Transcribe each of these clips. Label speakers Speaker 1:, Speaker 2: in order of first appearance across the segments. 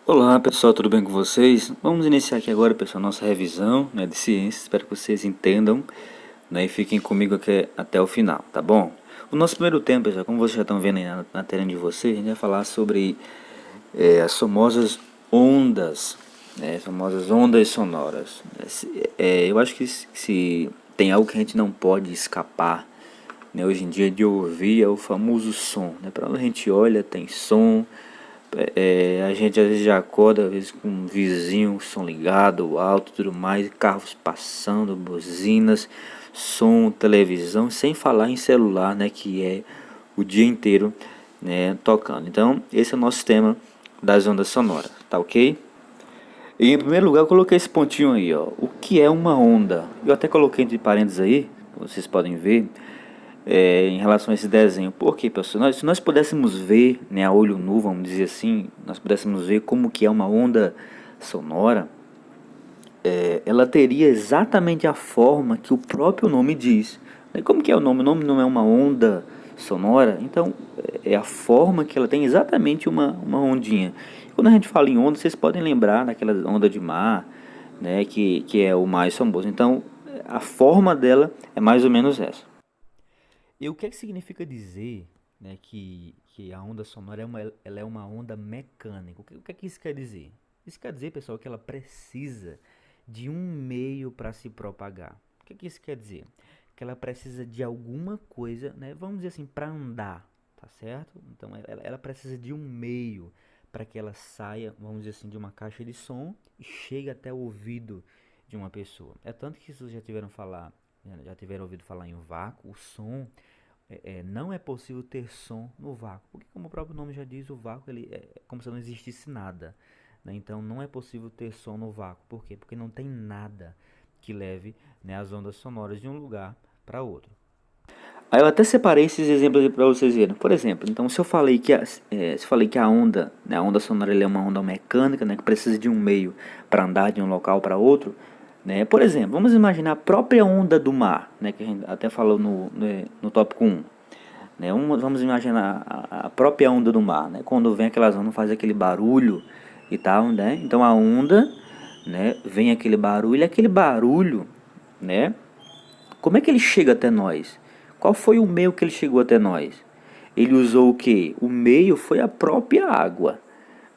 Speaker 1: Olá pessoal, tudo bem com vocês? Vamos iniciar aqui agora, pessoal, nossa revisão, né, de ciência. Espero que vocês entendam, né, e fiquem comigo aqui até o final, tá bom? O nosso primeiro tema, pessoal, como vocês já estão vendo aí na tela de vocês, a gente vai falar sobre as famosas ondas, né, as famosas ondas sonoras. Eu acho que se tem algo que a gente não pode escapar, né, hoje em dia de ouvir, é o famoso som, né? Para onde a gente olha tem som. A gente às vezes já acorda, às vezes com um vizinho, som ligado, alto e tudo mais, carros passando, buzinas, som, televisão, sem falar em celular, né, que é o dia inteiro, né, tocando. Então, esse é o nosso tema das ondas sonoras, tá ok? E em primeiro lugar, eu coloquei esse pontinho aí, ó. O que é uma onda? Eu até coloquei entre parênteses aí, vocês podem ver, em relação a esse desenho. Por quê, pessoal? Se nós pudéssemos ver, né, a olho nu, vamos dizer assim, nós pudéssemos ver como que é uma onda sonora, ela teria exatamente a forma que o próprio nome diz. Como que é o nome? O nome não é uma onda sonora, então é a forma que ela tem exatamente uma ondinha. Quando a gente fala em onda, vocês podem lembrar daquela onda de mar, né, que é o mais famoso. Então, a forma dela é mais ou menos essa. E o que é que significa dizer, né, que a onda sonora ela é uma onda mecânica? O que é que isso quer dizer? Isso quer dizer, pessoal, que ela precisa de um meio para se propagar. O que é que isso quer dizer? Que ela precisa de alguma coisa, né, vamos dizer assim, para andar, tá certo? Então ela precisa de um meio para que ela saia, vamos dizer assim, de uma caixa de som e chegue até o ouvido de uma pessoa. É tanto que vocês já tiveram ouvido falar em vácuo, o som não é possível ter som no vácuo, porque como o próprio nome já diz, o vácuo ele é como se não existisse nada, né? Então não é possível ter som no vácuo. Por quê? Porque não tem nada que leve, né, as ondas sonoras de um lugar para outro. Aí eu até separei esses exemplos para vocês verem. Por exemplo, então se eu falei que a onda, né, a onda sonora é uma onda mecânica, né, que precisa de um meio para andar de um local para outro, né? Por exemplo, vamos imaginar a própria onda do mar, né, que a gente até falou no tópico 1. Né? Vamos imaginar a própria onda do mar, né? Quando vem aquelas ondas, faz aquele barulho e tal, né? Então a onda, né, vem aquele barulho, né? Como é que ele chega até nós? Qual foi o meio que ele chegou até nós? Ele usou o que? O meio foi a própria água,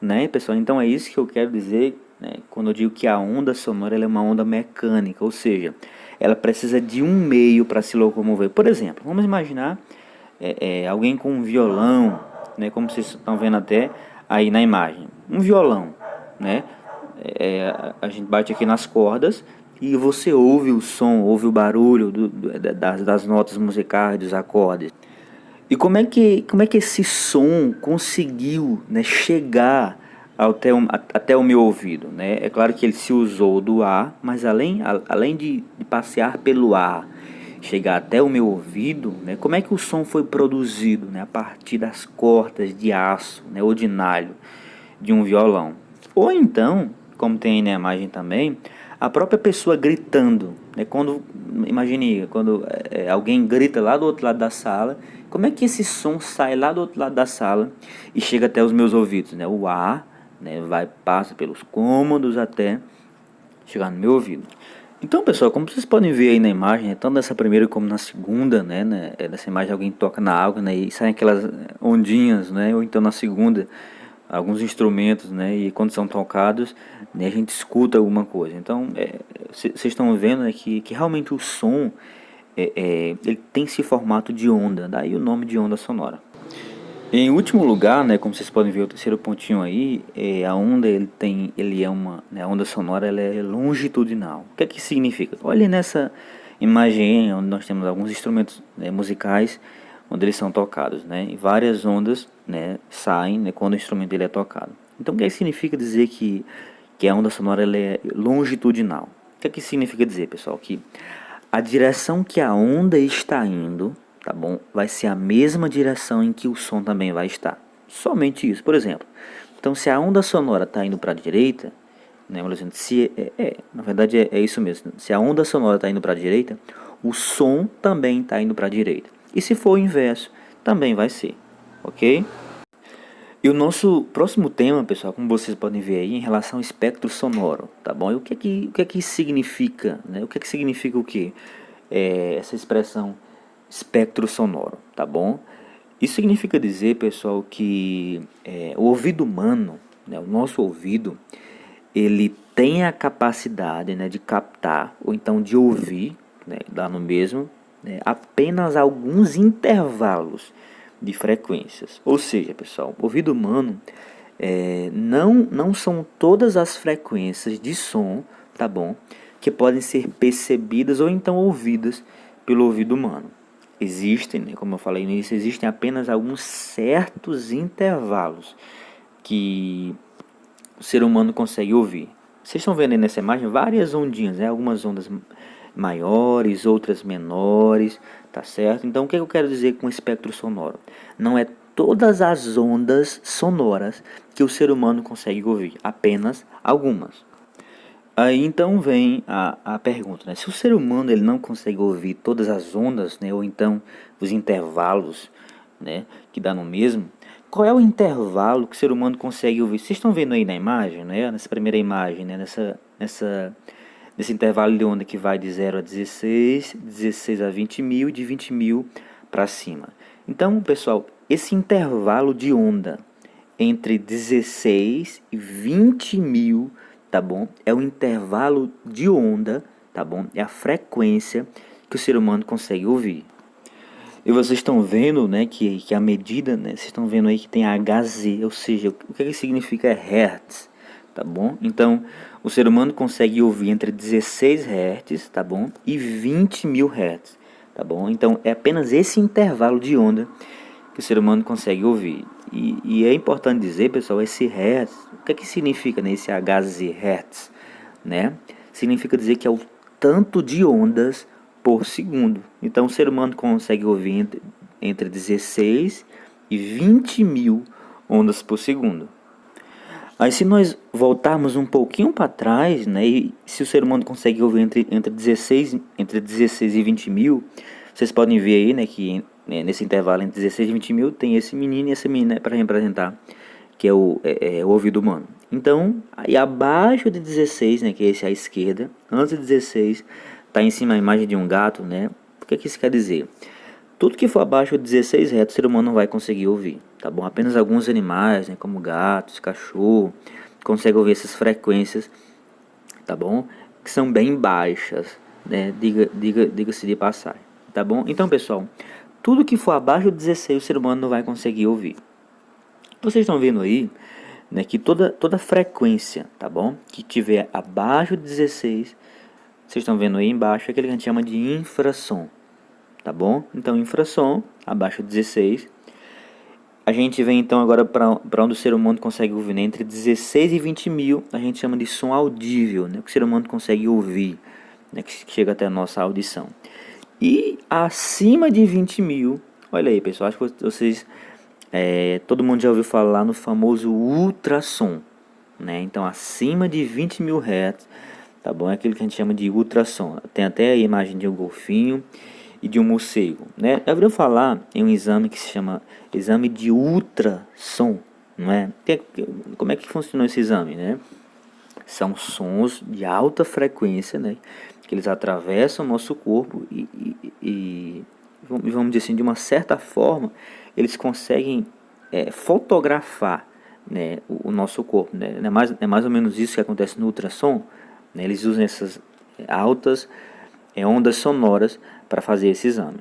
Speaker 1: né, pessoal? Então é isso que eu quero dizer, né, quando eu digo que a onda sonora ela é uma onda mecânica, ou seja, ela precisa de um meio para se locomover. Por exemplo, vamos imaginar alguém com um violão, né, como vocês estão vendo até aí na imagem, um violão, né? A gente bate aqui nas cordas e você ouve o som, ouve o barulho das notas musicais, dos acordes. E como é que esse som conseguiu, né, chegar até o meu ouvido, né? É claro que ele se usou do ar, mas além de passear pelo ar, chegar até o meu ouvido, né? Como é que o som foi produzido, né? A partir das cordas de aço, né, ou de nylon de um violão. Ou então, como tem aí na imagem também, a própria pessoa gritando, né? Imagine quando alguém grita lá do outro lado da sala, como é que esse som sai lá do outro lado da sala e chega até os meus ouvidos, né? O ar, né, passa pelos cômodos até chegar no meu ouvido. Então, pessoal, como vocês podem ver aí na imagem, tanto nessa primeira como na segunda, né, nessa imagem alguém toca na água, né, e saem aquelas ondinhas, né, ou então na segunda, alguns instrumentos, né, e quando são tocados, né, a gente escuta alguma coisa. Então, vocês estão vendo, né, que realmente o som, ele tem esse formato de onda, daí o nome de onda sonora. Em último lugar, né, como vocês podem ver o terceiro pontinho aí, a onda ele é uma, né, a onda sonora ela é longitudinal. O que é que significa? Olha nessa imagem onde nós temos alguns instrumentos, né, musicais onde eles são tocados, né, e várias ondas, né, saem, né, quando o instrumento ele é tocado. Então o que é que significa dizer que a onda sonora ela é longitudinal? O que é que significa dizer, pessoal? Que a direção que a onda está indo, tá bom? Vai ser a mesma direção em que o som também vai estar. Somente isso, por exemplo. Então, se a onda sonora está indo para a direita, né, na verdade é isso mesmo. Se a onda sonora está indo para a direita, o som também está indo para a direita. E se for o inverso, também vai ser, ok? E o nosso próximo tema, pessoal, como vocês podem ver aí, em relação ao espectro sonoro, tá bom? E o que é que isso significa, né? O que é que significa o quê? Essa expressão espectro sonoro, tá bom? Isso significa dizer, pessoal, que o ouvido humano, né, o nosso ouvido, ele tem a capacidade, né, de captar ou então de ouvir, né, dá no mesmo, né, apenas alguns intervalos de frequências. Ou seja, pessoal, o ouvido humano não são todas as frequências de som, tá bom, que podem ser percebidas ou então ouvidas pelo ouvido humano. Existem, né, como eu falei no início, existem apenas alguns certos intervalos que o ser humano consegue ouvir. Vocês estão vendo aí nessa imagem várias ondinhas, né? Algumas ondas maiores, outras menores, tá certo? Então o que eu quero dizer com espectro sonoro? Não é todas as ondas sonoras que o ser humano consegue ouvir, apenas algumas. Aí então vem a pergunta, né? Se o ser humano ele não consegue ouvir todas as ondas, né, ou então os intervalos, né, que dá no mesmo, qual é o intervalo que o ser humano consegue ouvir? Vocês estão vendo aí na imagem, né? Nessa primeira imagem, né? Nesse intervalo de onda que vai de 0 a 16, 16 a 20 mil, de 20 mil para cima. Então, pessoal, esse intervalo de onda entre 16 e 20 mil, tá bom? É o intervalo de onda, tá bom? É a frequência que o ser humano consegue ouvir. E vocês estão vendo, né, que a medida, né, vocês estão vendo aí que tem Hz, ou seja, o que significa Hertz, tá bom? Então, o ser humano consegue ouvir entre 16 Hz, tá bom? E 20 mil Hz, tá bom? Então, é apenas esse intervalo de onda que o ser humano consegue ouvir. E é importante dizer, pessoal, esse Hertz, o que significa, né, esse Hz, Hertz, né? Significa dizer que é o tanto de ondas por segundo. Então o ser humano consegue ouvir entre 16 e 20 mil ondas por segundo. Aí se nós voltarmos um pouquinho para trás, né, e se o ser humano consegue ouvir entre 16 e 20 mil, vocês podem ver aí, né, que nesse intervalo entre 16 e 20 mil tem esse menino e essa menina para representar, que é o ouvido humano. Então, aí abaixo de 16, né, que é esse à esquerda, antes de 16, está em cima a imagem de um gato, né? O que isso quer dizer? Tudo que for abaixo de 16 Hz, o ser humano não vai conseguir ouvir, tá bom? Apenas alguns animais, né, como gatos, cachorro, conseguem ouvir essas frequências, tá bom? Que são bem baixas, né? Diga-se de passagem, tá bom? Então, pessoal, tudo que for abaixo de 16, o ser humano não vai conseguir ouvir. Vocês estão vendo aí, né, que toda frequência, tá bom? Que tiver abaixo de 16, vocês estão vendo aí embaixo, é aquele que a gente chama de infrassom, tá bom? Então, infrassom, abaixo de 16. A gente vem então agora para onde o ser humano consegue ouvir, né? Entre 16 e 20 mil, a gente chama de som audível, né? Que o ser humano consegue ouvir, né? Que chega até a nossa audição. E acima de 20 mil, olha aí, pessoal, acho que vocês, todo mundo já ouviu falar no famoso ultrassom, né? Então, acima de 20 mil Hz, tá bom? É aquilo que a gente chama de ultrassom. Tem até a imagem de um golfinho e de um morcego, né? Eu ouvi falar em um exame que se chama exame de ultrassom, não é? Como é que funciona esse exame, né? São sons de alta frequência, né? Que eles atravessam o nosso corpo e vamos dizer assim, de uma certa forma, eles conseguem fotografar, né, o nosso corpo, né? É mais ou menos isso que acontece no ultrassom, né? Eles usam essas altas ondas sonoras para fazer esse exame.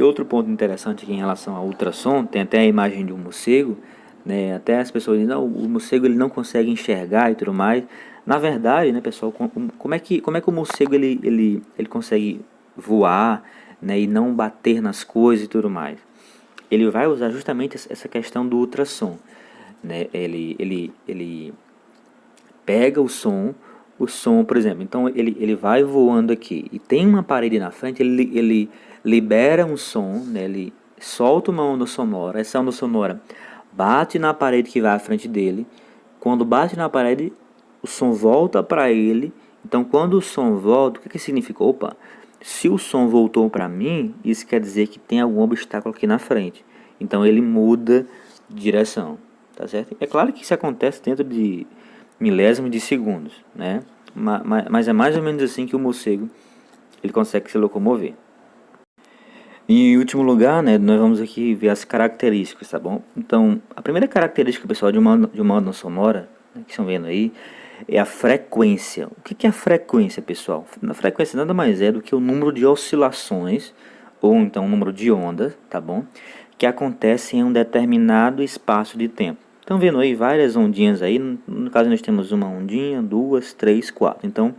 Speaker 1: Outro ponto interessante aqui em relação ao ultrassom, tem até a imagem de um morcego, né? Até as pessoas dizem, não, o morcego ele não consegue enxergar e tudo mais. Na verdade, né, pessoal, como é que o morcego ele consegue voar, né, e não bater nas coisas e tudo mais? Ele vai usar justamente essa questão do ultrassom, né? Ele pega o som, por exemplo, então ele vai voando aqui e tem uma parede na frente, ele libera um som, né, ele solta uma onda sonora, essa onda sonora bate na parede que vai à frente dele, quando bate na parede, o som volta para ele, então quando o som volta, o que significa? Opa, se o som voltou para mim, isso quer dizer que tem algum obstáculo aqui na frente. Então ele muda de direção, tá certo? É claro que isso acontece dentro de milésimos de segundos, né? Mas é mais ou menos assim que o morcego ele consegue se locomover. E em último lugar, né, nós vamos aqui ver as características, tá bom? Então, a primeira característica, pessoal, de uma onda sonora, né, que estão vendo aí, é a frequência. O que é a frequência, pessoal? A frequência nada mais é do que o número de oscilações, ou então o número de ondas, tá bom? Que acontecem em um determinado espaço de tempo. Estão vendo aí várias ondinhas aí, no caso nós temos uma ondinha, duas, três, quatro. Então,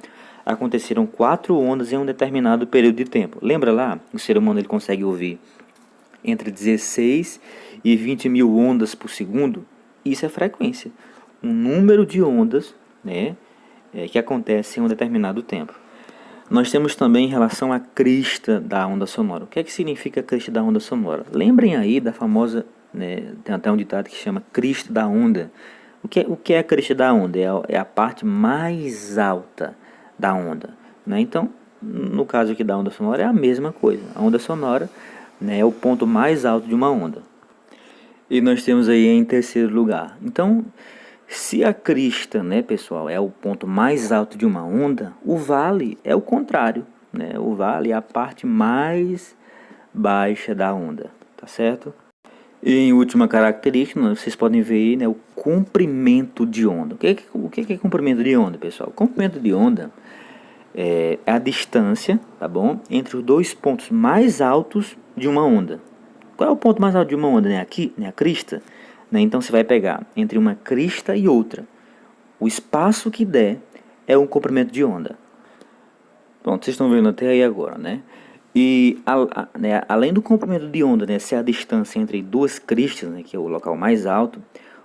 Speaker 1: aconteceram 4 ondas em um determinado período de tempo. Lembra lá? O ser humano ele consegue ouvir entre 16 e 20 mil ondas por segundo. Isso é frequência. Um número de ondas, né, que acontece em um determinado tempo. Nós temos também em relação à crista da onda sonora. O que é que significa a crista da onda sonora? Lembrem aí da famosa, né, tem até um ditado que chama crista da onda. O que é a crista da onda? É a parte mais alta da onda, né? Então, no caso aqui da onda sonora é a mesma coisa. A onda sonora, né, é o ponto mais alto de uma onda. E nós temos aí em terceiro lugar. Então, se a crista, né, pessoal, é o ponto mais alto de uma onda, o vale é o contrário, né? O vale é a parte mais baixa da onda, tá certo? E em última característica, vocês podem ver aí, né, o comprimento de onda. O que é comprimento de onda, pessoal? O comprimento de onda é a distância, tá bom, entre os dois pontos mais altos de uma onda. Qual é o ponto mais alto de uma onda, né? Aqui, né, a crista, né? Então você vai pegar entre uma crista e outra. O espaço que der é o comprimento de onda. Pronto, vocês estão vendo até aí agora, né? E né, além do comprimento de onda, né, ser a distância entre duas cristas, né, que é o local mais alto,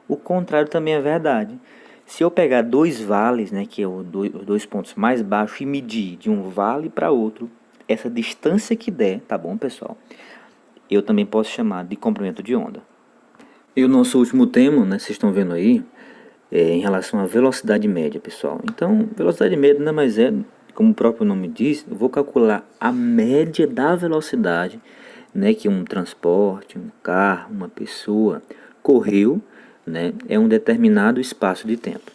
Speaker 1: o contrário também é verdade. Se eu pegar dois vales, né, que é os dois pontos mais baixos, e medir de um vale para outro, essa distância que der, tá bom, pessoal? Eu também posso chamar de comprimento de onda. E o nosso último tema, né, vocês estão vendo aí, é em relação à velocidade média, pessoal. Então, velocidade média nada mais é, como o próprio nome diz, eu vou calcular a média da velocidade, né, que um transporte, um carro, uma pessoa correu, né, é um determinado espaço de tempo.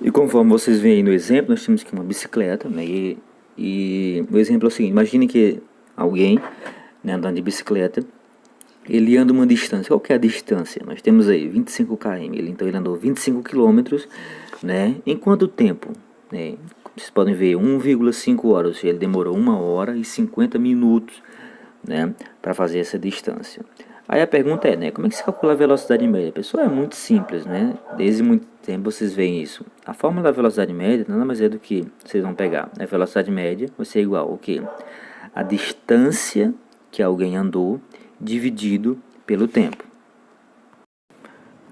Speaker 1: E conforme vocês veem aí no exemplo, nós temos aqui uma bicicleta, né, e o exemplo é o seguinte: imagine que alguém, né, andando de bicicleta, ele anda uma distância. Qual que é a distância? Nós temos aí 25 km, então ele andou 25 km, né, em quanto tempo? Né? Vocês podem ver 1,5 horas, ou seja, ele demorou 1 hora e 50 minutos, né, para fazer essa distância. Aí a pergunta é, né, como é que se calcula a velocidade média? Pessoal, é muito simples, né? Desde muito tempo vocês veem isso. A fórmula da velocidade média nada mais é do que vocês vão pegar. A velocidade média vai ser igual ao quê? A distância que alguém andou dividido pelo tempo.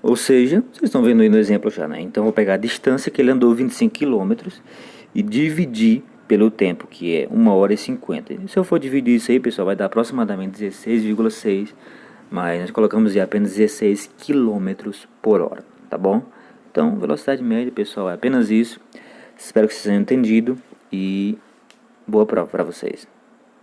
Speaker 1: Ou seja, vocês estão vendo aí no exemplo já, né? Então eu vou pegar a distância que ele andou 25 km e dividir pelo tempo, que é 1 hora e 50. E se eu for dividir isso aí, pessoal, vai dar aproximadamente 16,6, mas nós colocamos aí apenas 16 km por hora, tá bom? Então, velocidade média, pessoal, é apenas isso. Espero que vocês tenham entendido e boa prova para vocês.